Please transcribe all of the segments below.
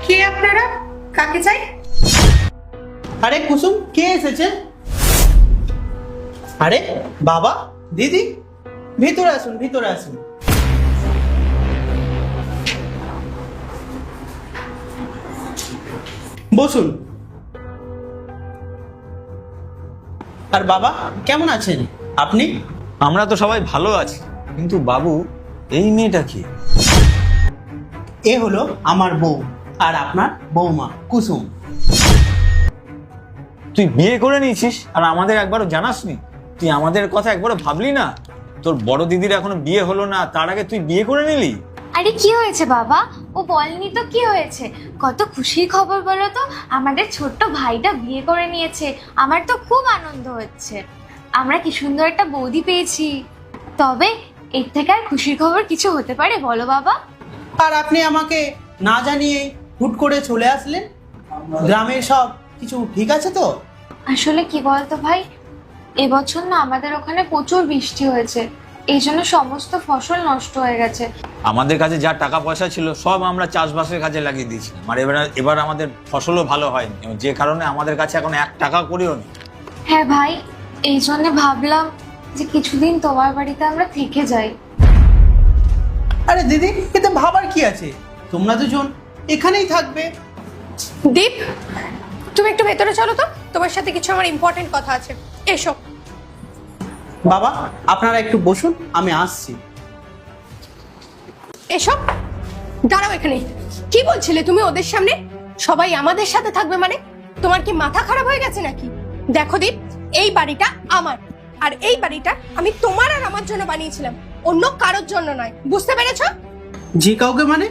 কে আপনারা? কাকে চাই? আরে কুসুম, কে এসেছে? আরে বাবা, দিদি, ভিতরে আসুন, ভিতরে আসুন। বসুন। আর বাবা কেমন আছেন আপনি? আমরা তো সবাই ভালো আছি, কিন্তু বাবু, এই মেয়েটা কি? এ হলো আমার বউ আর আপনার বৌমা কুসুম। তুই বিয়ে করে নিয়েছিস আর আমাদের একবারও জানাসনি? তুই আমাদের কথা একবারও ভাবলি না? তোর বড় দিদির এখনো বিয়ে হলো না, তার আগে তুই বিয়ে করে নিলি? আরে কি হয়েছে বাবা? ও বলেনি তো কি হয়েছে? কত খুশির খবর বলো তো, আমাদের ছোট্ট ভাইটা বিয়ে করে নিয়েছে। আমার তো খুব আনন্দ হচ্ছে। আমরা কি সুন্দর একটা বৌদি পেয়েছি। তবে এর থেকে আর খুশির খবর কিছু হতে পারে বলো বাবা? আর আপনি আমাকে না জানিয়ে হুট করে চলে আসলেন। গ্রামের সব কিছু ঠিক আছে তো? আসলে কি বলতো ভাই, এবছর না আমাদের ওখানে প্রচুর বৃষ্টি হয়েছে, এই জন্য সমস্ত ফসল নষ্ট হয়ে গেছে। আমাদের কাছে যা টাকা পয়সা ছিল সব আমরা চাষবাসের কাজে লাগিয়ে দিয়েছিলাম, আর এবার আমাদের ফসলও ভালো হয়নি, যে কারণে আমাদের কাছে এখন 1 টাকা করেও নেই। হ্যাঁ ভাই, এই জন্য ভাবলাম যে কিছুদিন তোমার বাড়িতে আমরা থেকে যাই। আরে দিদি, এতে ভাবার কি আছে? তোমরা দুজন এখানেই থাকবে। দীপ, তুমি একটু ভেতরে চলো তো, তোমার সাথে কিছু আমার ইম্পর্টেন্ট কথা আছে। এসো। বাবা, আপনারা একটু বসুন, আমি আসছি। এসো, দাঁড়াও এখানে। কি বলছিলে তুমি ওদের সামনে? সবাই আমাদের সাথে থাকবে মানে? তোমার কি মাথা খারাপ হয়ে গেছে নাকি? দেখো দীপ, এই বাড়িটা আমার, আর এই বাড়িটা আমি তোমার আর আমার জন্য বানিয়েছিলাম, অন্য কারোর জন্য নয়। বুঝতে পেরেছো? যে কাউকে মানে?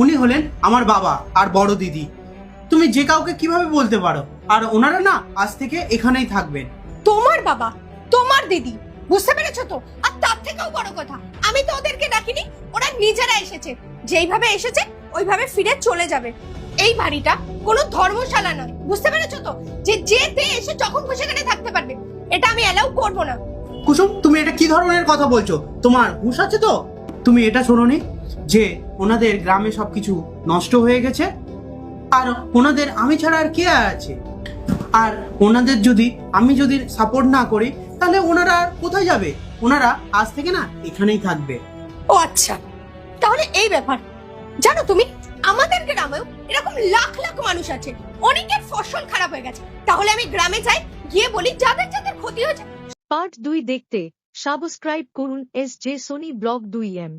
উনি হলেন আমার বাবা আর বড় দিদি। তুমি যে কাউকে কিভাবে বলতে পারো? আর ওনারা না আজ থেকে এখানেই থাকবেন। তোমার বাবা, তোমার দিদি, বুঝতে পেরেছো তো? আর তার থেকেও বড় কথা, আমি তো ওদেরকে ডাকিনি, ওরা নিজেরা এসেছে। যেইভাবে এসেছে ওইভাবে ফিরে চলে যাবে। এই বাড়িটা কোনো ধর্মশালা নয়, বুঝতে পেরেছো তো? যে যেতে এসে যখন খুশি সেখানে থাকতে পারবে, এটা আমি অ্যালাউ করব না। কুসুম, তুমি এটা কি ধরনের কথা বলছো? তোমার হুঁশ আছে তো? তুমি এটা শোনোনি যে ওনাদের গ্রামে সবকিছু নষ্ট হয়ে গেছে, আর ওনাদের আমি ছাড়া আর কে আছে? আর ওনাদের আমি যদি সাপোর্ট না করি, তাহলে ওনারা আর কোথায় যাবে? ওনারা আজ থেকে না এখানেই থাকবে। ও আচ্ছা, তাহলে এই ব্যাপার। জানো তুমি, আমাদের গ্রামেও এরকম লাখ লাখ মানুষ আছে, অনেকের ফসল খারাপ হয়ে গেছে। তাহলে আমি গ্রামে যাই, গিয়ে বলি যাদের যাদের ক্ষতি হয়েছে। পার্ট 2 দেখতে সাবস্ক্রাইব করুন SJ সোনি ব্লগ 2M।